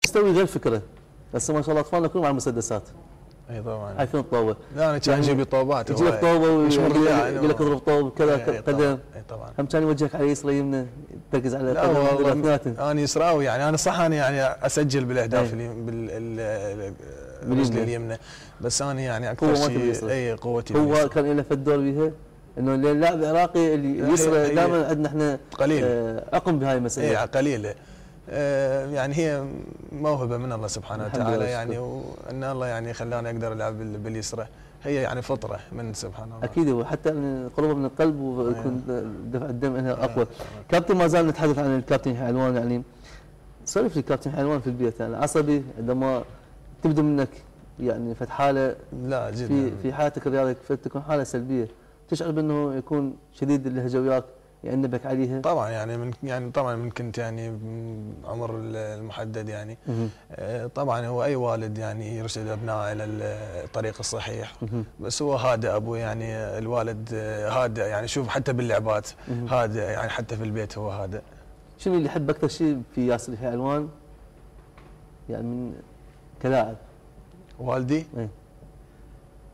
يستوي غير فكره. هسه ما شاء الله اطفالنا كلهم على المسدسات. اي طبعا. عارفين الطوبه. لا انا كان يجيب لي طوبات. يجيب لك طوبه ويقول لك اضرب طوب كذا قدم. اي طبعا. هم كان يوجهك على يسرى يمنى تركز على لا والله انا يسراوي يعني انا صح انا يعني اسجل بالاهداف بالرجل اليمنى بس انا يعني اكثر شيء اي قوتي هو كان له فد دور بيها انه اللاعب العراقي اللي يسرى دائما عندنا احنا قليل اقم بهاي المساله. اي قليله. يعني هي موهبه من الله سبحانه وتعالى يعني وان الله يعني خلاني اقدر العب باليسرى هي يعني فطره من سبحان الله. اكيد وحتى قربه من القلب ويكون دفع الدم انها اقوى. كابتن ما زال نتحدث عن الكابتن يحيى علوان يعني سولف لي كابتن يحيى علوان في البيت يعني عصبي عندما تبدو منك يعني فد حاله لا جدا في حياتك الرياضيه تكون حاله سلبيه تشعر بانه يكون شديد اللهجه وياك يأنبك عليها؟ طبعا يعني طبعا من كنت يعني عمر المحدد يعني طبعا هو اي والد يعني يرشد ابنائه الى الطريق الصحيح بس هو هادئ ابوه يعني الوالد هادئ يعني شوف حتى باللعبات هادئ يعني حتى في البيت هو هادئ. شنو اللي يحب اكثر شيء في ياسر يحيى علوان يعني من كلاعب؟ والدي؟ ايه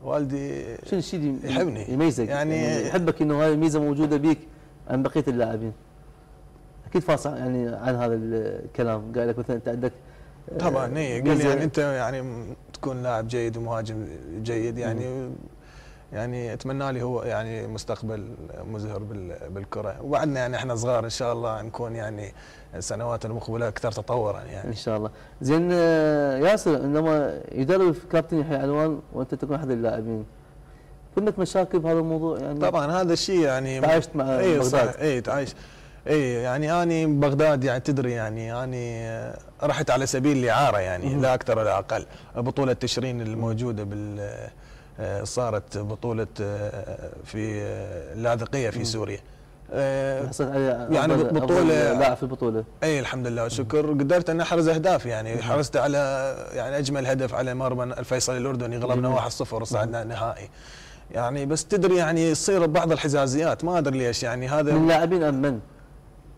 والدي شنو الشيء اللي يحبني يميزك يعني يحبك انه هاي الميزه موجوده بيك عن بقيه اللاعبين؟ اكيد فاصل يعني عن هذا الكلام قال لك مثلا انت عندك طبعا اي قال لي يعني انت يعني تكون لاعب جيد ومهاجم جيد يعني اتمنى لي هو يعني مستقبل مزهر بالكره وبعدنا يعني احنا صغار ان شاء الله نكون يعني السنوات المقبله اكثر تطورا يعني ان شاء الله. زين ياسر عندما يدرب كابتن يحيى علوان وانت تكون احد اللاعبين كنت مشاكل بهذا الموضوع يعني؟ طبعا هذا الشيء يعني تعايشت مع بغداد. اي تعايش يعني اني بغداد يعني تدري يعني اني رحت على سبيل الاعاره يعني لا اكثر ولا اقل. بطوله تشرين الموجوده صارت بطوله في اللاذقيه في سوريا حصلت على يعني بطوله لاعب في البطوله. اي الحمد لله والشكر قدرت ان احرز اهداف يعني حرزت على يعني اجمل هدف على مرمى الفيصل الاردني غلبنا 1-0 وصعدنا النهائي يعني بس تدري يعني يصير بعض الحزازيات ما ادري ليش يعني هذا من لاعبين ام من؟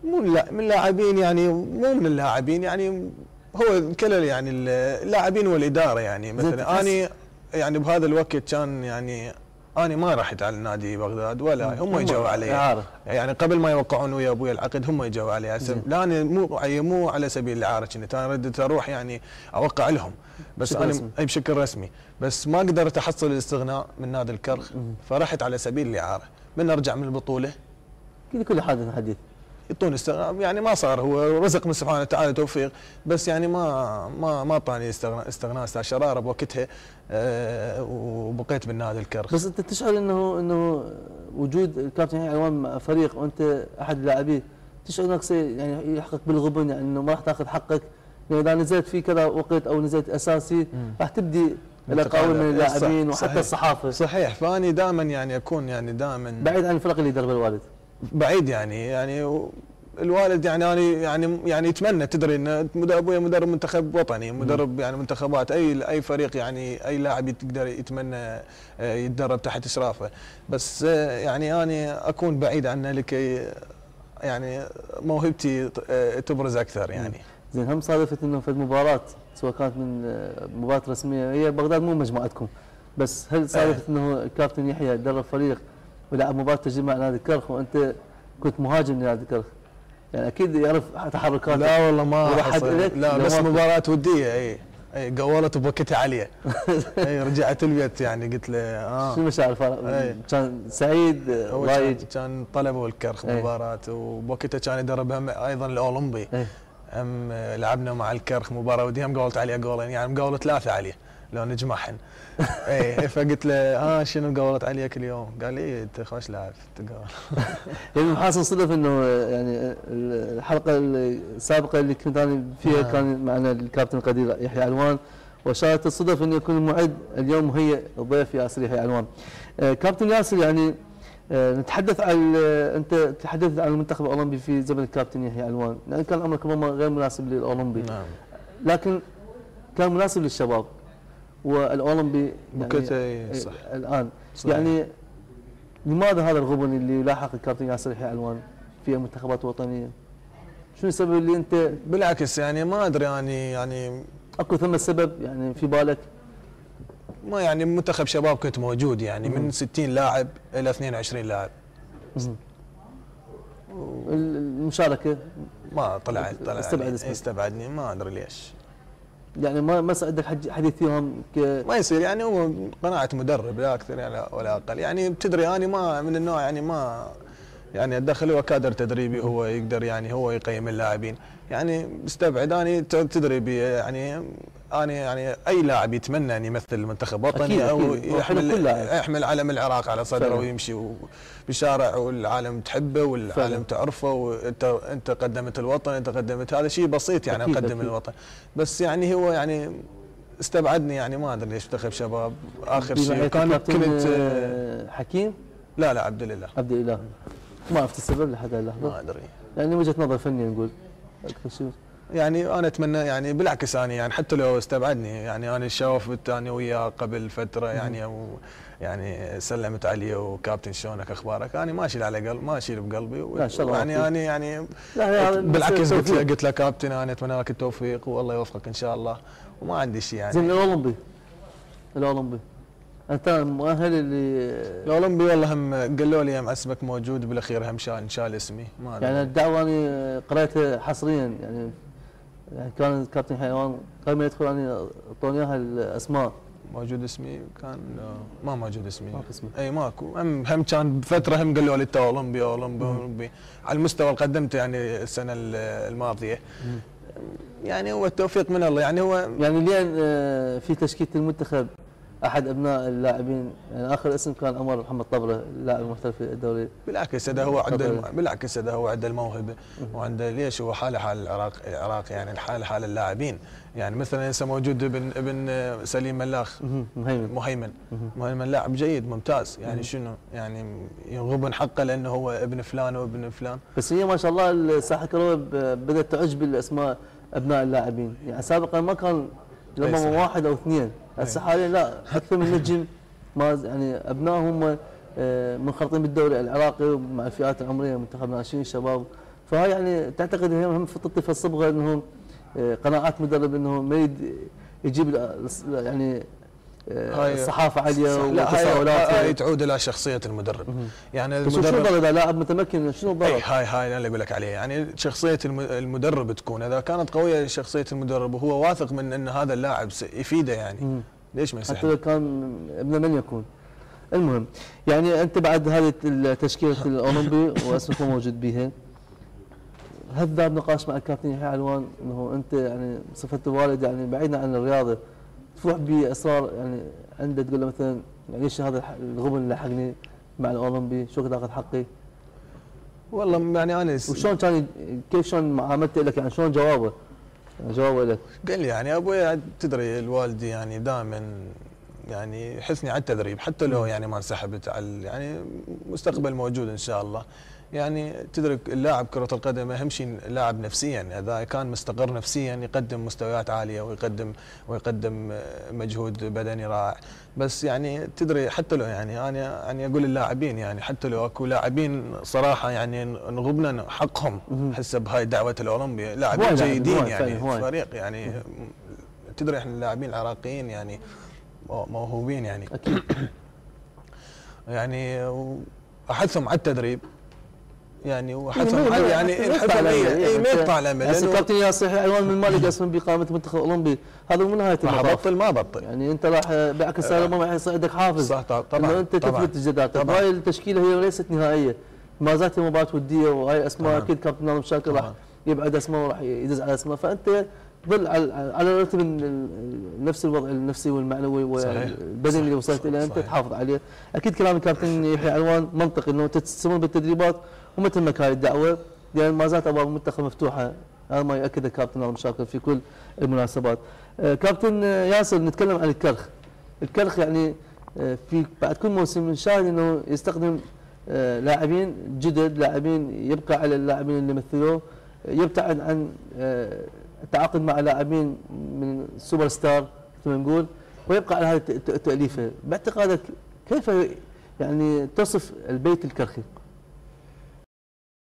مو من لاعبين يعني مو من اللاعبين يعني هو كل يعني اللاعبين والاداره يعني مثلا اني يعني بهذا الوقت كان يعني أنا ما رحت على نادي بغداد ولا هم يجوا علي يعني قبل ما يوقعون ويا ابوي العقد هم يجوا علي لا انا مو على سبيل الاعاره كنت انا ردت اروح يعني اوقع لهم بس انا اي بشكل رسمي بس ما قدرت احصل الاستغناء من نادي الكرخ فرحت على سبيل الاعاره من ارجع من البطوله كل حدث يعطوني استغناء يعني ما صار هو رزق من سبحانه وتعالى توفيق بس يعني ما اعطاني استغناء استاذ شراره بوقتها وبقيت بالنادي الكرخ. بس انت تشعر انه وجود الكابتن يحيى علوان مع فريق وانت احد لاعبيه تشعر انك يعني يحقق بالغبن يعني انه ما راح تاخذ حقك يعني اذا نزلت في كذا وقت او نزلت اساسي راح تبدي الاقاويل من اللاعبين وحتى الصحافه. صحيح فاني دائما يعني اكون يعني دائما بعيد عن الفرق اللي يدربها الوالد. بعيد يعني الوالد يعني يتمنى تدري ان ابويا مدرب منتخب وطني مدرب يعني منتخبات اي فريق يعني اي لاعب يقدر يتمنى يتدرب تحت اشرافه بس يعني انا اكون بعيد عنه لكي يعني موهبتي تبرز اكثر يعني. زين هم صادفت انه في المباراه سواء كانت من مباراه رسميه هي بغداد مو مجموعتكم بس هل صادفت انه الكابتن يحيى درب فريق ولعب مباراه تجريبيه مع نادي الكرخ وانت كنت مهاجم لنادي الكرخ يعني اكيد يعرف تحركاتك؟ لا والله ما حصل لا بس مباراه وديه اي قولت بوقتها عليه اي رجعت البيت يعني قلت له شو المشاعر كان سعيد ضايج؟ كان طلبوا الكرخ مباراه وبوقتها كان يدربها ايضا الاولمبي لعبنا مع الكرخ مباراه وديه قولت عليه جولين يعني مقاوله 3 عليه لو نجمعهن اي فقلت له شنو قولت عليك اليوم؟ قال لي انت خوش لاعب تقول. يعني حاصل صدف انه يعني الحلقه السابقه اللي كنت انا فيها كان معنا الكابتن القدير يحيى علوان وشاءت الصدف انه يكون المعد اليوم مهيئ الضيف ياسر يحيى علوان. كابتن ياسر يعني نتحدث عن انت تحدثت عن المنتخب الاولمبي في زمن الكابتن يحيى علوان لان كان عمرك ربما غير مناسب للاولمبي. نعم. لكن كان مناسب للشباب والاولمبي يعني صح. الان صحيح. يعني لماذا هذا الغبن اللي لاحق الكابتن ياسر يحيى علوان في منتخبات وطنيه؟ شنو السبب اللي انت بالعكس يعني ما ادري يعني اكو ثم سبب يعني في بالك؟ ما يعني منتخب شباب كنت موجود يعني من 60 لاعب الى 22 لاعب. المشاركه ما طلع استبعدني ما ادري ليش. يعني ما ساعدك حديث فيهم ما يصير يعني هو قناعه مدرب لا اكثر يعني ولا اقل. يعني بتدري انا ما من النوع يعني ما يعني ادخل هو كادر تدريبي هو يقدر يعني هو يقيم اللاعبين. يعني استبعد انا تدري يعني انا يعني اي لاعب يتمنى ان يمثل المنتخب الوطني او يحمل علم العراق على صدره ويمشي بالشارع والعالم تحبه والعالم تعرفه وانت قدمت الوطن انت قدمت هذا شيء بسيط يعني اقدم الوطن. بس يعني هو يعني استبعدني يعني ما ادري ليش منتخب شباب اخر شيء كنت حكيم؟ لا عبد الاله ما عرفت السبب لحد اللحظه؟ ما ادري يعني وجهه نظر فنيه نقول اكثر شيء. يعني انا اتمنى يعني بالعكس انا يعني حتى لو استبعدني يعني انا شافت انا وياه قبل فتره يعني يعني سلمت علي وكابتن شلونك اخبارك انا ما اشيل على قلب ما اشيل بقلبي يعني انا يعني بالعكس قلت له كابتن انا اتمنى لك التوفيق والله يوفقك ان شاء الله وما عندي شيء يعني. زين الاولمبي انت مؤهل الاولمبي والله هم قالوا لي هم اسمك موجود بالاخير هم شال اسمي ما يعني الدعوه انا قريتها حصريا يعني كان كابتن حيوان قبل ما يدخل انا اعطوني اياها الاسماء. موجود اسمي كان ما موجود اسمي اي ماكو هم كان بفتره هم قالوا لي انت اولمبي على المستوى اللي قدمته يعني السنه الماضيه. يعني هو التوفيق من الله يعني هو يعني لين في تشكيله المنتخب احد ابناء اللاعبين يعني اخر اسم كان عمر محمد طبره اللاعب المحترف في الدوري. بالعكس هذا هو عنده الموهبه وعنده ليش هو حاله حال العراق يعني حال اللاعبين يعني مثلا هسه موجود ابن سليم ملاخ مهيمن لاعب جيد ممتاز يعني شنو يعني يغبن حقه لانه هو ابن فلان وابن فلان. بس هي ما شاء الله الساحه الكرويه بدات تعج بالاسماء ابناء اللاعبين يعني سابقا ما كان لما واحد او اثنين هسه حاليا لا اكثر من نجم ما يعني ابنائهم منخرطين بالدوري العراقي مع الفئات العمريه منتخب ناشئين شباب. فهاي يعني تعتقد هم في الطفل الصبغه انهم قناعات مدرب انه ما يجيب يعني الصحافه عاليه وتساؤلات هاي تعود الى شخصيه المدرب. يعني المدرب شو الضرر اذا لاعب متمكن شنو الضرر؟ هاي انا اللي اقول لك عليه يعني شخصيه المدرب تكون اذا كانت قويه شخصيه المدرب وهو واثق من ان هذا اللاعب يفيده يعني ليش ما يسحب؟ حتى لو كان ابن من يكون. المهم يعني انت بعد هذه التشكيله الاولمبي واسمك موجود بها هل ذا نقاش مع الكابتن يحيى علوان انه انت يعني صفه الوالد يعني بعيدا عن الرياضه تفوح باسرار يعني عنده تقول له مثلا يعني ليش هذا الغبن اللي لحقني مع الاولمبي شو تاخذ حقي؟ والله يعني انا وشلون كان كيف شلون معاملته لك يعني شلون جوابه؟ يعني جوابه لك قال لي يعني ابوي تدري الوالدي يعني دائما يعني يحثني على التدريب حتى لو يعني ما انسحبت على يعني مستقبل موجود ان شاء الله. يعني تدرك اللاعب كرة القدم اهم شيء اللاعب نفسيا اذا كان مستقر نفسيا يقدم مستويات عالية ويقدم مجهود بدني رائع. بس يعني تدري حتى لو يعني انا يعني اقول للاعبين يعني حتى لو اكو لاعبين صراحة يعني نغبنا حقهم هسه بهاي دعوة الاولمبي لاعبين جيدين يعني فريق يعني تدري احنا اللاعبين العراقيين يعني موهوبين يعني اكيد يعني احثهم على التدريب يعني وحثهم يعني الحثهم ما يقطع الامل. هسه كابتن ياسر علوان من مالك اسم بقائمه المنتخب الاولمبي هذا مو نهايه المطاف. ما بطل يعني انت راح بعكس ما راح يصير عندك حافز صح طبعا انت تفلت جدارتك. هاي التشكيله هي ليست نهائيه ما زالت مباراه وديه وهاي اسماء اكيد كابتن ناظم شاكر راح يبعد اسماء وراح يدز على اسماء فانت ظل على رتب نفس الوضع النفسي والمعنوي والبدني اللي وصلت اليه انت تحافظ عليه. اكيد كلام الكابتن يحيى علوان منطقي انه تستمر بالتدريبات ومثل ما كانت الدعوه لان ما زالت ابواب المنتخب مفتوحه هذا ما ياكد الكابتن ناظم شاكر في كل المناسبات. كابتن ياسر نتكلم عن الكرخ يعني في بعد كل موسم نشاهد انه يستخدم لاعبين جدد لاعبين يبقى على اللاعبين اللي مثلوه يبتعد عن التعاقد مع لاعبين من سوبر ستار مثل ما نقول ويبقى على هذه التأليفه. باعتقادك كيف يعني تصف البيت الكرخي؟